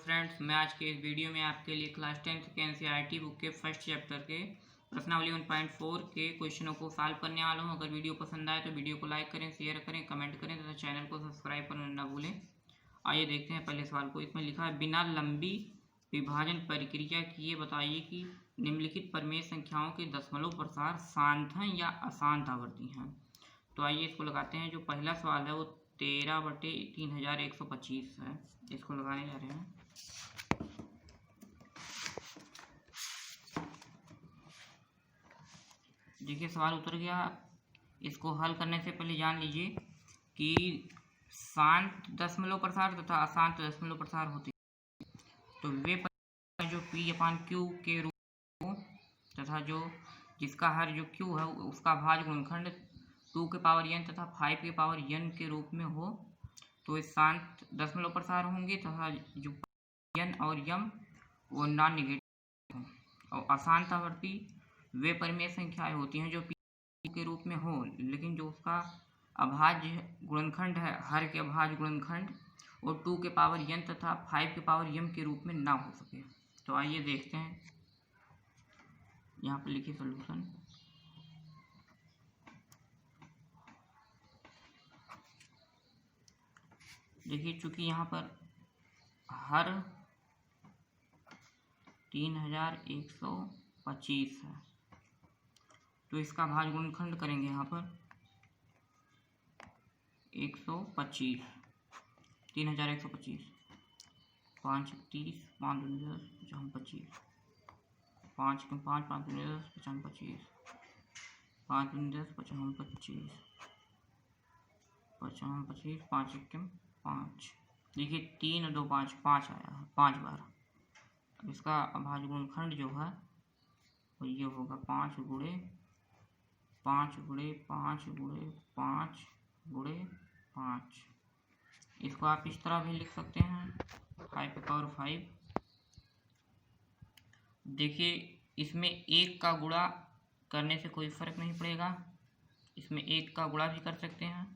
Friends, मैं आज के इस वीडियो में आपके लिए क्लास 10th के एनसीईआरटी बुक के फर्स्ट चैप्टर के प्रश्नावली 1.4 के क्वेश्चनों को सॉल्व करने वाला हूं। अगर वीडियो पसंद आए तो वीडियो को लाइक करें, शेयर करें, कमेंट करें तथा चैनल को सब्सक्राइब करना ना भूलें। आइए देखते हैं पहले सवाल को। इसमें लिखा है, बिना लंबी विभाजन प्रक्रिया किए बताइए कि निम्नलिखित परिमेय संख्याओं के दशमलव प्रसार शांत हैं या अशांत आवर्ती हैं। तो आइए इसको लगाते हैं। जो पहला सवाल है वो 13/3125 है। इसको लगाने जा रहे हैं। देखिए सवाल उतर गया। इसको हल करने से पहले जान लीजिए कि शांत दशमलव प्रसार तथा अशांत दशमलव प्रसार होते हैं। तो वे जो P/Q के रूप तथा जो जिसका हर जो Q है उसका भाज्य गुणनखंड 2 के पावर n तथा 5 के पावर n के रूप में हो तो शांत दशमलव प्रसार होंगे तथा जो n और m वो नॉन नेगेटिव हों। और अशांत आवर्ती वे परिमेय संख्याएं होती हैं जो P के रूप में हो लेकिन जो उसका अभाज्य गुणनखंड है, हर के अभाज्य गुणनखंड और 2 के पावर n तथा 5 के पावर m के रूप में ना हो सके। तो आइए देखते हैं। यहाँ पर लिखिए सॉल्यूशन। देखिए चूंकि यहाँ पर हर 3125 है तो इसका भाज्य गुणनखंड करेंगे यहाँ पर 125, 3125, 5 30, 5 10, 25, 5 5 5 10, 25, 5 10, 25, 25, 5 5। देखिए 3 2 5 5 आया है 5 बार। अब इसका अभाज्य गुणनखंड जो है वो ये होगा 5 गुणे 5 गुणे 5 गुणे 5 गुणे 5। इसको आप इस तरह भी लिख सकते हैं 5 के पावर 5। देखिए इसमें 1 का गुणा करने से कोई फर्क नहीं पड़ेगा, इसमें 1 का गुणा भी कर सकते हैं।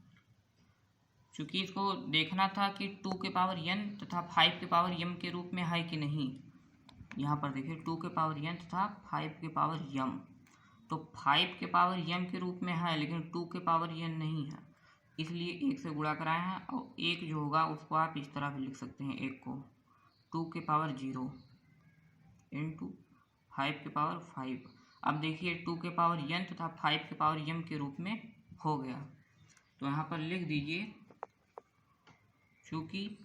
चूंकि इसको देखना था कि 2 के पावर n तथा 5 के पावर m के रूप में है कि नहीं। यहाँ पर देखिए 2 के पावर n तथा 5 के पावर m, तो 5 के पावर m के रूप में है लेकिन 2 के पावर n नहीं है, इसलिए 1 से गुणा कराए हैं। और 1 जो होगा उसको आप इस तरह भी लिख सकते हैं, 1 को 2 के पावर 0 इंटू 5 के पावर 5। अब देखिए 2 के पावर n तथा 5 के पावर m के रूप में हो गया। तो यहाँ पर लिख दीजिए चूंकि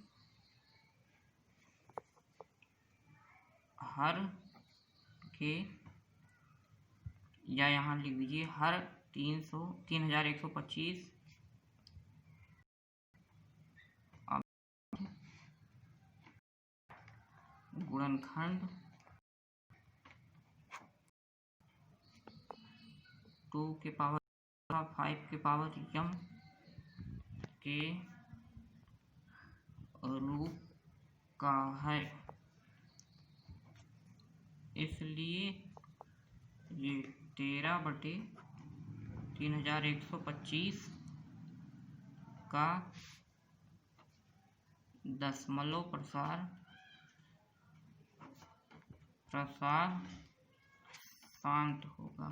हर के, या यहाँ लिख दीजिए हर 3125 गुणनखंड 2 के पावर 5 के पावर m के रूप का है, इसलिए ये 13/3125 का दशमलव प्रसार शांत होगा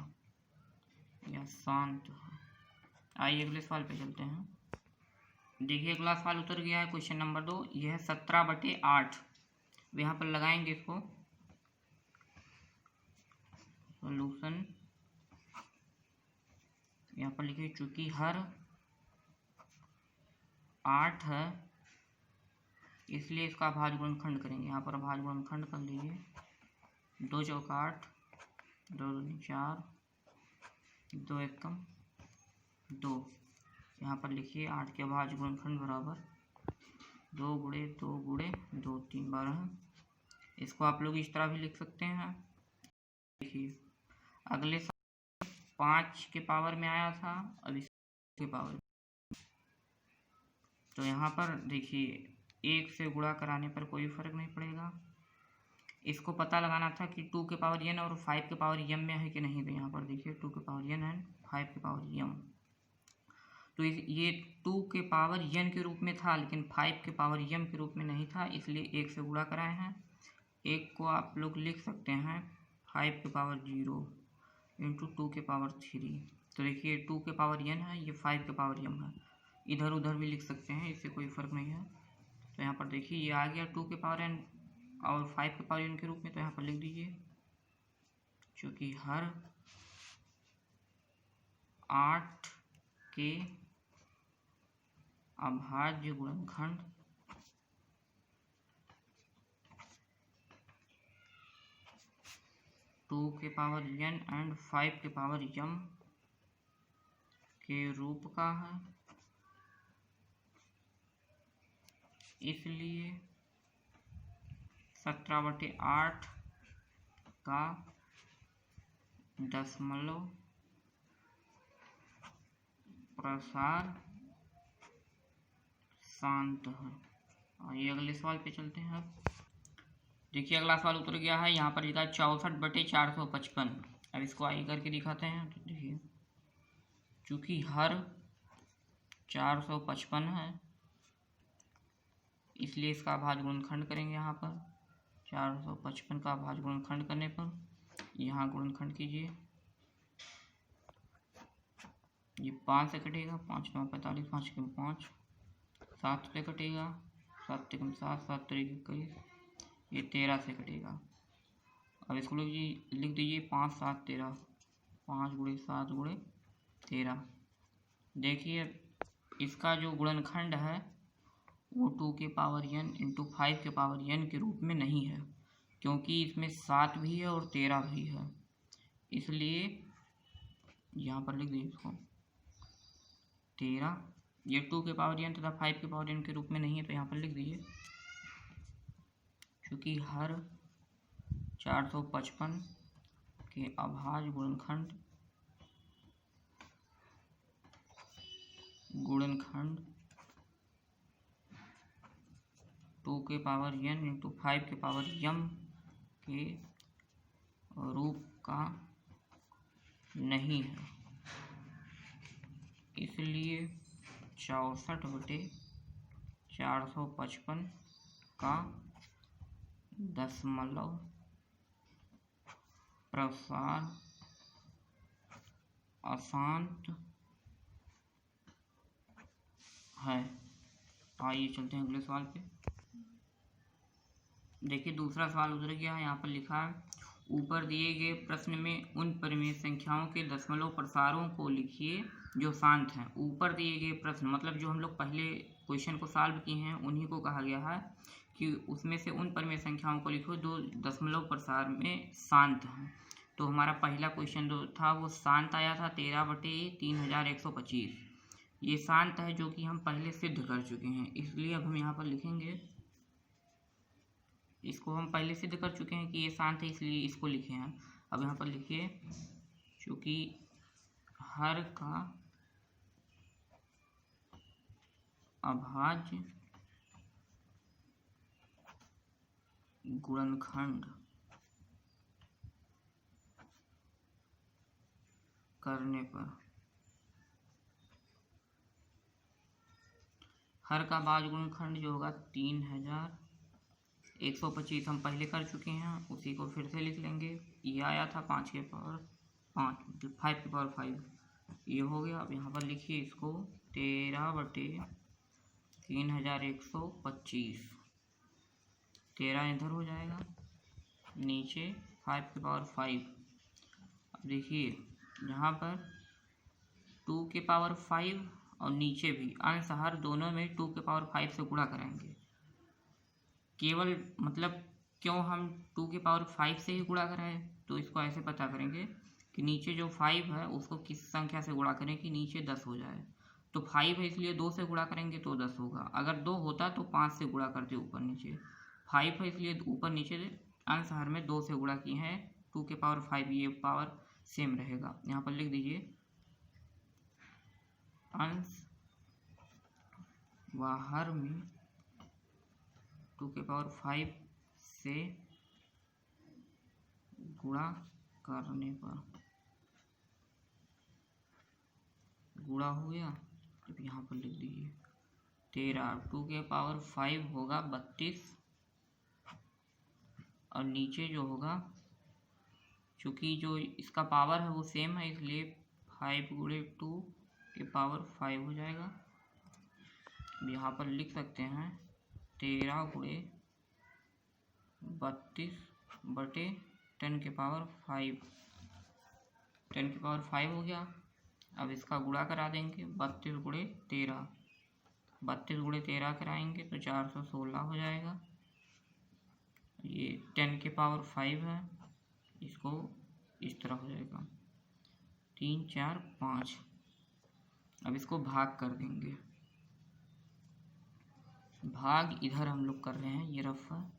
या शांत है। आइए अगले सवाल पे चलते हैं। देखिए अगला सवाल उतर गया है, क्वेश्चन नंबर 2। यह 17/8। यहाँ पर लगाएंगे इसको सॉल्यूशन। यहाँ पर लिखिए चूंकि हर 8 है इसलिए इसका भाज्य गुणनखंड करेंगे। यहाँ पर भाज्य गुणनखंड कर लीजिए 2 चौका 8, 2 दूनी 4, 2 एकम 2। यहाँ पर लिखिए 8 के भाज्य गुणनखंड बराबर 2 गुणे 2 गुणे 2 3 12। इसको आप लोग इस तरह भी लिख सकते हैं। देखिए अगले 5 के पावर में आया था, अब इसके पावर। तो यहाँ पर देखिए 1 से गुणा कराने पर कोई फर्क नहीं पड़ेगा। इसको पता लगाना था कि 2 के पावर n और 5 के पावर m में है कि नहीं। तो यहाँ पर देखिए 2 के पावर n है 5 के पावर m। तो तो ये 2 के पावर n के रूप में था, लेकिन 5 के पावर m के रूप में नहीं था, इसलिए 1 से गुणा कराए हैं। 1 को आप लोग लिख सकते हैं 5 के पावर 0 इंटू 2 के पावर 3। तो देखिए 2 के पावर n है, ये 5 के पावर m है, इधर उधर भी लिख सकते हैं, इससे कोई फ़र्क नहीं है। तो यहाँ पर देखिए ये आ गया 2 के पावर n और 5 के पावर n के रूप में, तो यहाँ पर लिख दीजिए चूँकि हर 8 के अभाज्य गुणनखंड टू के पावर n एंड 5 के पावर m के रूप का है, इसलिए 17/8 का दशमलव प्रसार शांत है। आइए अगले सवाल पे चलते हैं। अब देखिए अगला सवाल उतर गया है, यहाँ पर लिखा 64/455। अब इसको आइए करके दिखाते हैं। तो देखिए चूँकि हर 455 है, इसलिए इसका अभाज्य गुणनखंड करेंगे। यहाँ पर 455 का अभाज्य गुणनखंड करने पर यहाँ गुणनखंड कीजिए, ये 5 से कटेगा, 5 9 45, 5 के 5, 7 से कटेगा, 7 तिकम 7, 7 तरीके 21, ये 13 से कटेगा। अब इसको लिख दीजिए 5 7 13, 5 गुणे 7 गुणे 13। देखिए इसका जो गुणनखंड है वो 2 के पावर n इंटू 5 के पावर n के रूप में नहीं है, क्योंकि इसमें 7 भी है और 13 भी है, इसलिए यहाँ पर लिख दीजिए इसको 13। ये 2 के पावर n तथा 5 के पावर n के रूप में नहीं है, तो यहाँ पर लिख दीजिए क्योंकि हर 455 के अभाज्य गुणनखंड 2 के पावर n इंटू 5 के पावर m के रूप का नहीं है, इसलिए 64/455 का दशमलव प्रसार अशांत है। आइए चलते हैं अगले सवाल पे। देखिए दूसरा सवाल उधर गया है, यहाँ पर लिखा है ऊपर दिए गए प्रश्न में उन परिमेय संख्याओं के दशमलव प्रसारों को लिखिए जो शांत हैं। ऊपर दिए गए प्रश्न मतलब जो हम लोग पहले क्वेश्चन को सॉल्व किए हैं उन्हीं को कहा गया है कि उसमें से उन परिमेय संख्याओं को लिखो जो दशमलव प्रसार में शांत हैं। तो हमारा पहला क्वेश्चन जो था वो शांत आया था 13/3125, ये शांत है जो कि हम पहले सिद्ध कर चुके हैं, इसलिए अब हम यहाँ पर लिखेंगे, इसको हम पहले सिद्ध कर चुके हैं कि ये शांत है, इसलिए इसको लिखे हैं। अब यहाँ पर लिखिए चूँकि हर का अभाज्य गुणनखंड करने पर हर का अभाज्य गुणनखंड जो होगा 3125 हम पहले कर चुके हैं, उसी को फिर से लिख लेंगे। ये आया था 5 के पावर 5 5 के पावर 5, ये हो गया। अब यहाँ पर लिखिए इसको 13/3125, 13 इधर हो जाएगा, नीचे 5 के पावर 5। अब देखिए यहाँ पर 2 के पावर 5 और नीचे भी अंश हर दोनों में 2 के पावर 5 से गुणा करेंगे। केवल मतलब क्यों हम 2 के पावर 5 से ही गुणा कराएं, तो इसको ऐसे पता करेंगे कि नीचे जो 5 है उसको किस संख्या से गुणा करें कि नीचे 10 हो जाए। तो 5 है इसलिए 2 से गुणा करेंगे तो 10 होगा, अगर 2 होता तो 5 से गुणा करते ऊपर नीचे। 5 है इसलिए ऊपर नीचे अंश हर में 2 से गुणा किए हैं, 2 के पावर 5, ये पावर सेम रहेगा। यहाँ पर लिख दीजिए अंश व हर में 2 के पावर 5 से गुणा करने पर गुणा हो गया, तो यहाँ पर लिख दीजिए 13। 2 के पावर 5 होगा 32, और नीचे जो होगा, चूँकि जो इसका पावर है वो सेम है, इसलिए 5 गुणे 2 के पावर 5 हो जाएगा। अब यहाँ पर लिख सकते हैं 13 गुणे 32 बटे 10 के पावर 5। 10 के पावर 5 हो गया। अब इसका गुणा करा देंगे 32 गुणे 13। 32 गुणे 13 कराएंगे तो 416 हो जाएगा। ये 10 के पावर 5 है, इसको इस तरह हो जाएगा 3 4 5। अब इसको भाग कर देंगे। भाग इधर हम लोग कर रहे हैं, ये रफ है।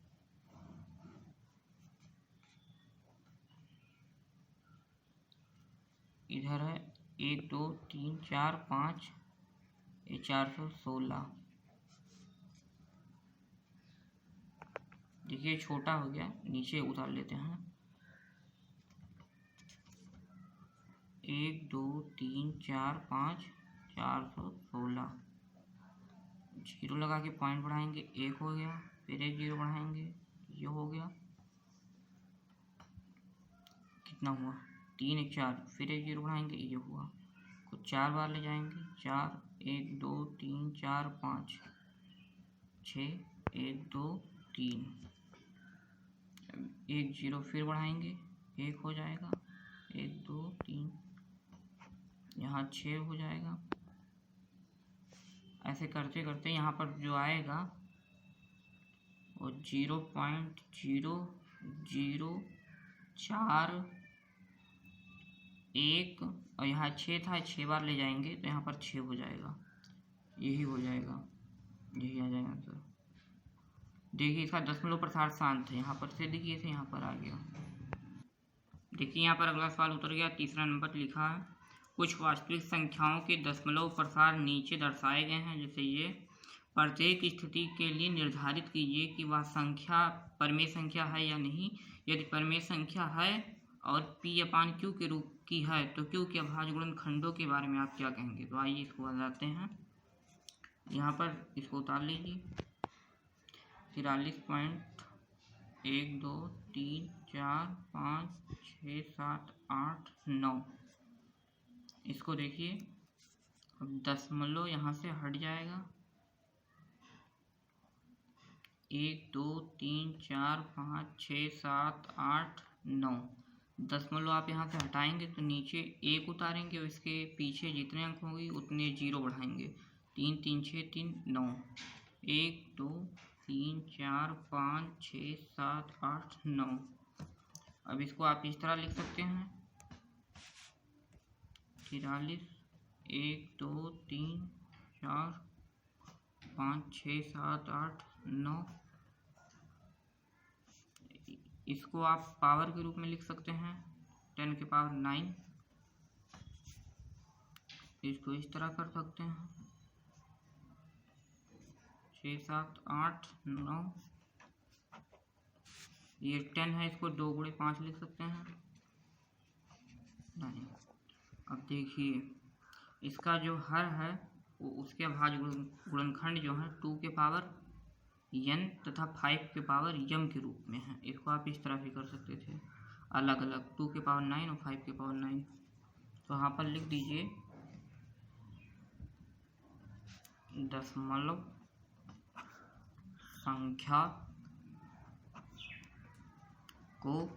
इधर है 1 2 3 4 5, ये 416। देखिए छोटा हो गया, नीचे उतार लेते हैं। 1 2 3 4 5 416। जीरो लगा के पॉइंट बढ़ाएंगे, 1 हो गया, फिर एक जीरो बढ़ाएंगे, ये हो गया। कितना हुआ? 3 1 4, फिर एक जीरो बढ़ाएंगे, ये हुआ। कुछ 4 बार ले जाएंगे, 4 1 2 3 4 5 6 1 2 3, एक जीरो फिर बढ़ाएंगे, 1 हो जाएगा, 1 2 3, यहाँ 6 हो जाएगा। ऐसे करते करते यहाँ पर जो आएगा वो 0.0041, और यहाँ 6 था, 6 बार ले जाएंगे तो यहाँ पर 6 हो जाएगा। यही हो जाएगा, यही आ जाएगा आंसर। देखिए इसका दशमलव प्रसार शांत है, यहाँ पर से देखिए इसे यहाँ पर आ गया। देखिए यहाँ पर अगला सवाल उतर गया। तीसरा नंबर लिखा है, कुछ वास्तविक संख्याओं के दशमलव प्रसार नीचे दर्शाए गए हैं। जैसे ये, प्रत्येक स्थिति के लिए निर्धारित कीजिए कि वह संख्या परमेय संख्या है या नहीं। यदि परमेय संख्या है और P/Q के रूप की है तो Q के अभाज्य गुणनखंडों के बारे में आप क्या कहेंगे। तो आइए इसको बताते हैं। यहाँ पर इसको उतार लीजिए। 43.1 2 3 4 5 6 7 8 9। इसको देखिए, अब दशमलव यहाँ से हट जाएगा। 1 2 3 4 5 6 7 8 9। दशमलव आप यहाँ से हटाएंगे तो नीचे 1 उतारेंगे और इसके पीछे जितने अंक होंगे उतने जीरो बढ़ाएंगे। 3 3 6 3 9। 1 2 3 4 5 6 7 8 9। अब इसको आप इस तरह लिख सकते हैं 43 1 2 3 4 5 6 7 8 9। इसको आप पावर के रूप में लिख सकते हैं 10 के पावर 9। इसको इस तरह कर सकते हैं 6 7 8 9। ये 10 है, इसको 2 गुणे 5 लिख सकते हैं 9। अब देखिए इसका जो हर है वो उसके अभाज्य गुणनखंड जो है 2 के पावर n तथा 5 के पावर m के रूप में है। इसको आप इस तरह भी कर सकते थे अलग अलग, 2 के पावर 9 और 5 के पावर 9। तो यहाँ पर लिख दीजिए दशमलव संख्या को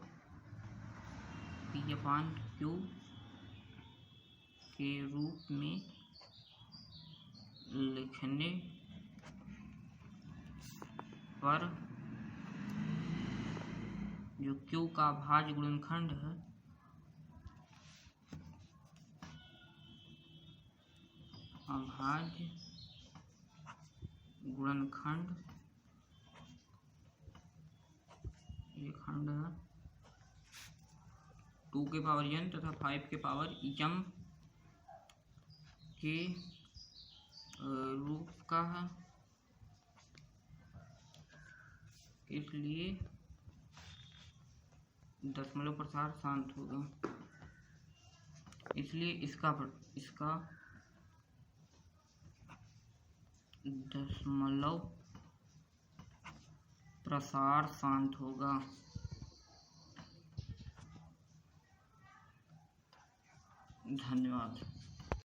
P/Q के रूप में लिखने पर जो Q का अभाज्य गुणनखंड है अभाज्य गुणनखंड, ये खंड है 2 के पावर n तथा 5 के पावर m के रूप का है। इसलिए दशमलव प्रसार शांत होगा। इसलिए इसका दशमलव प्रसार शांत होगा। धन्यवाद।